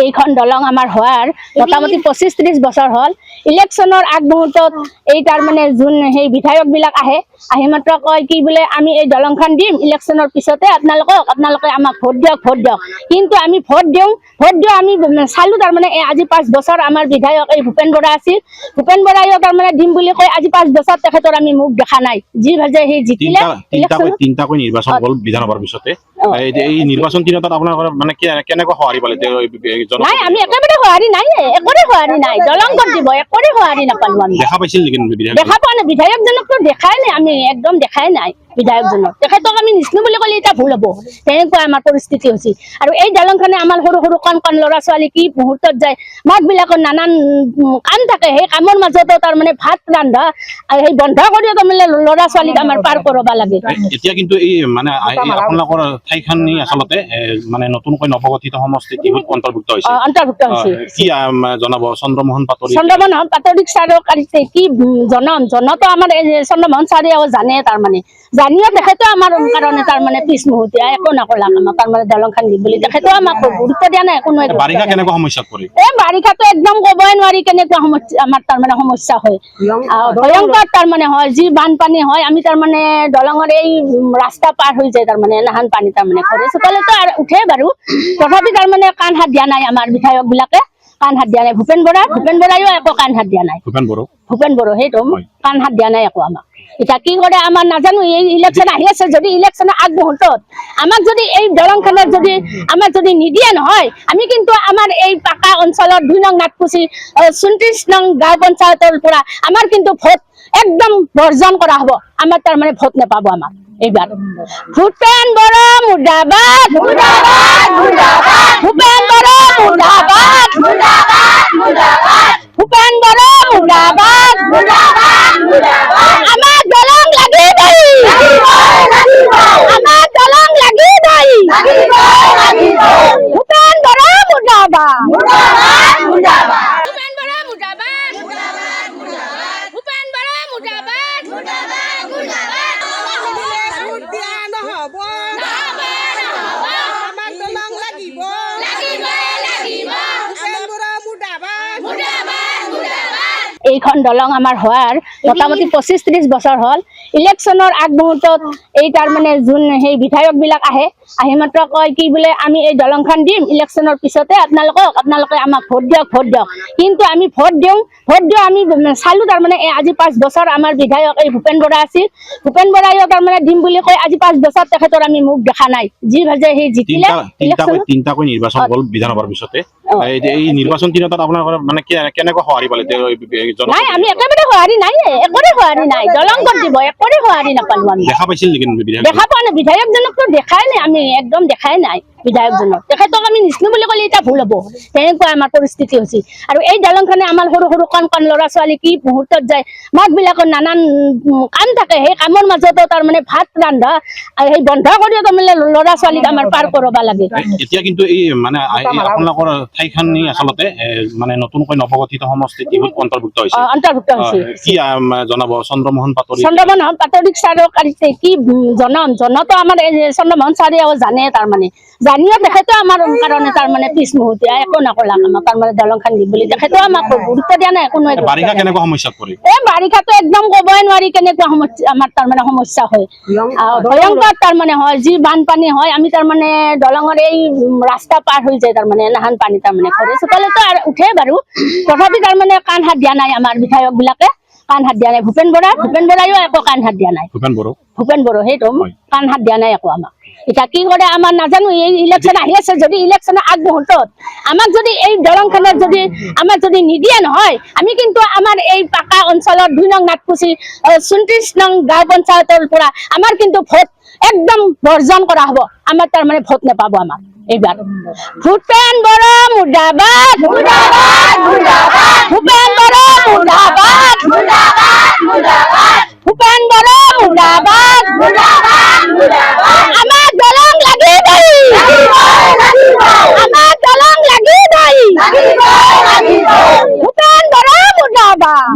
এইখন দলং আমাৰ হোৱাৰ মোটামুটি 25-30 বছৰ হ'ল। ইলেকশ্যনৰ আগমুহূৰ্তত এই তাৰমানে যোন সেই বিধায়কবিলাক আহে, আহি মাত্ৰ কয় কি বোলে আমি এই দলংখন দিম, ইলেকশ্যনৰ পিছতে আপোনালোকে আমাক ভোট দিয়ক। কিন্তু আমি ভোট দিওঁ আমি চালোঁ তাৰমানে আজি 5 বছৰ আমাৰ বিধায়ক এই ভূপেন বৰা আছিল। ভূপেন বৰাইও তাৰমানে দিম বুলি কয়, আজি 5 বছৰ তেখেতৰ আমি মুখ দেখা নাই। যি ভাজে সেই জিকিলে তিনিটাকৈ নিৰ্বাচন হ'ল বিধানসভাৰ পিছতে। এই নিৰ্বাচন তিনিটাত আপোনালোকৰ মানে কেনেকৈ সঁহাৰি পালে? নাই, আমি একেবাৰে সঁহাৰি নাই, একোৰে সঁহাৰি নাই। দলং ক'ত দিব, একোৰে সঁহাৰি নাপালো আমি। দেখা পাইছিল নেকি? দেখা পোৱা নাই, বিধায়কজনকতো দেখাই নাই, আমি একদম দেখাই নাই বিধায়কজনক। তেখেতক আমি নিচিনো বুলি ক'লে এতিয়া ভুল হ'ব, তেনেকুৱা আমাৰ পৰিস্থিতি হৈছে। আৰু এই দলংখনে আমাৰ সৰু কণ ল'ৰা ছোৱালী কি মুহূৰ্তত যায়, মাকবিলাকৰ নানান কাম থাকে, সেই কামৰ মাজতো তাৰমানে ভাত ৰন্ধা সেই বন্ধ কৰিও তাৰমানে ল'ৰা ছোৱালীক আমাৰ পাৰ কৰিব লাগে। এতিয়া কিন্তু এই মানে আপোনালোকৰ ঠাইখিনি আচলতে মানে নতুনকৈ নৱগঠিত সমষ্টিত অন্তৰ্ভুক্ত হৈছে। কি জনাব চন্দ্ৰমোহন পাটোৱাৰীক ছাৰক কি জনতো আমাৰ চন্দ্ৰমোহন ছাৰেও জানে, তাৰমানে জানিও তেখেতে আমাৰ কাৰণে তাৰমানে পিছ মুহূৰ্তীয়া একো নকলাক আমাক, তাৰমানে দলংখন দিম বুলি তেখেতেও আমাক গুৰুত্ব দিয়া নাই। কোনো বাৰিষাতো একদম ক'বই নোৱাৰি কেনেকুৱা সমস্যা আমাৰ তাৰমানে সমস্যা হয়, ভয়ংকৰ তাৰমানে হয়। যি বানপানী হয়, আমি তাৰমানে দলঙৰ এই ৰাস্তা পাৰ হৈ যায়, তাৰমানে এনাহান পানী তাৰমানে ঘৰে চোতালতো উঠে বাৰু, তথাপি তাৰমানে কাণ হাত দিয়া নাই আমাৰ বিধায়ক বিলাকে, কাণ হাত দিয়া নাই। ভূপেন বৰাইও একো কাণ হাত দিয়া নাই। ভূপেন বড়ো সেইটো কাণ হাত দিয়া নাই একো আমাক। এতিয়া কি কৰে আমাৰ নাজানো। এই ইলেকশ্যন আহি আছে, যদি ইলেকশ্যনৰ আগমুহূৰ্তত আমাক যদি এই দলংখনত যদি আমাক যদি নিদিয়ে নহয়, আমি কিন্তু আমাৰ এই পাকা অঞ্চলৰ 2 নং নাটকুচি 34 নং গাঁও পঞ্চায়তৰ পৰা আমাৰ কিন্তু ভোট একদম বৰ্জন কৰা হ'ব। আমাৰ তাৰমানে ভোট নাপাব আমাৰ এইবাৰ। ভূপেন বড়ো মুৰ্দাবাদ, ভূপেন বড়ো মুৰ্দাবাদ, ভূপেন বড়ো মুৰ্দাবাদ। আমাৰ দলং লাগিবই, আমাৰ দলং লাগিবই। ভূপেন বড়ো মুৰ্দাবাদ, ভূপেন বড়ো মুৰ্দাবাদ, ভূপেন বড়ো মুৰ্দাবাদ। এইখন দলং আমাৰ হোৱাৰ মোটামুটি 25-30 বছৰ হ'ল। ইলেকশ্যনৰ আগমুহূৰ্তত এই তাৰমানে যোন সেই বিধায়কবিলাক আহে, আহি মাত্ৰ কয় কি বোলে আমি এই দলংখন দিম, ইলেকশ্যনৰ পিছতে আপোনালোকে আমাক ভোট দিয়ক। কিন্তু আমি ভোট দিওঁ আমি চালোঁ তাৰমানে আজি 5 বছৰ আমাৰ বিধায়ক এই ভূপেন বৰা আছিল। ভূপেন বৰাইও তাৰমানে দিম বুলি কয়, আজি 5 বছৰ তেখেতৰ আমি মুখ দেখা নাই। যি ভাজে সেই জিকিলে তিনিটাকৈ নিৰ্বাচন হ'ল বিধানসভাৰ পিছতে। এই নিৰ্বাচন তিনিটাত আপোনালোকৰ মানে কেনেকৈ সঁহাৰি পালে? নাই, আমি একেবাৰে সঁহাৰি নাই, একোৰে সঁহাৰি নাই। দলং ক'ত দিব, একোৰে সঁহাৰি নাপালো আমি। দেখা পাইছিল নেকি? দেখা পোৱা নাই, বিধায়কজনকতো দেখাই নাই, আমি একদম দেখাই নাই বিধায়কজনক। তেখেতক আমি নিচিনো বুলি ক'লে এতিয়া ভুল হ'ব, তেনেকুৱা আমাৰ পৰিস্থিতি হৈছে। আৰু এই দলংখনে আমাৰ সৰু কণ ল'ৰা ছোৱালী কি মুহূৰ্তত যায়, মাকবিলাকৰ নানান কাম থাকে, সেই কামৰ মাজতো তাৰমানে ভাত ৰন্ধা সেই বন্ধ কৰিও তাৰমানে ল'ৰা ছোৱালীক আমাৰ পাৰ কৰিব লাগে। এতিয়া কিন্তু এই মানে আপোনালোকৰ ঠাইখিনি আচলতে মানে নতুনকৈ নৱগঠিত সমষ্টিত অন্তৰ্ভুক্ত হৈছে। কি জনাব চন্দ্ৰমোহন পাটোৱাৰীক ছাৰক কি জনতো আমাৰ চন্দ্ৰমোহন ছাৰেও জানে, তাৰমানে জানিও তেখেতে আমাৰ কাৰণে তাৰমানে পিছ মুহূৰ্তীয়া একো নকলাক আমাক, তাৰমানে দলংখন দিম বুলি তেখেতেও আমাক গুৰুত্ব দিয়া নাই। কোনো বাৰিষাতো একদম ক'বই নোৱাৰি কেনেকুৱা সমস্যা আমাৰ তাৰমানে সমস্যা হয়, ভয়ংকৰ তাৰমানে হয়। যি বানপানী হয়, আমি তাৰমানে দলঙৰ এই ৰাস্তা পাৰ হৈ যায়, তাৰমানে এনাহান পানী তাৰমানে ঘৰে চোতালতো উঠে বাৰু, তথাপি তাৰমানে কাণ হাত দিয়া নাই আমাৰ বিধায়ক বিলাকে, কাণ হাত দিয়া নাই। ভূপেন বৰাইও একো কাণ হাত দিয়া নাই। ভূপেন বড়ো সেইটো কাণ হাত দিয়া নাই একো আমাক। এতিয়া কি কৰে আমাৰ নাজানো। এই ইলেকশ্যন আহি আছে, যদি ইলেকশ্যনৰ আগমুহূৰ্তত আমাক যদি এই দলংখনত যদি আমাক যদি নিদিয়ে নহয়, আমি কিন্তু আমাৰ এই পাকা অঞ্চলৰ 2 নং নাটকুচি 34 নং গাঁও পঞ্চায়তৰ পৰা আমাৰ কিন্তু ভোট একদম বৰ্জন কৰা হ'ব। আমাৰ তাৰমানে ভোট নাপাব আমাৰ এইবাৰ। ভূপেন বড়ো মুৰ্দাবাদ, ভূপেন বড়ো মুৰ্দাবাদ, ভূপেন বড়ো মুৰ্দাবাদ। আমাৰ দলং লাগিবই, আমাৰ দলং লাগিবই। ভূপেন বড়ো মুৰ্দাবাদ।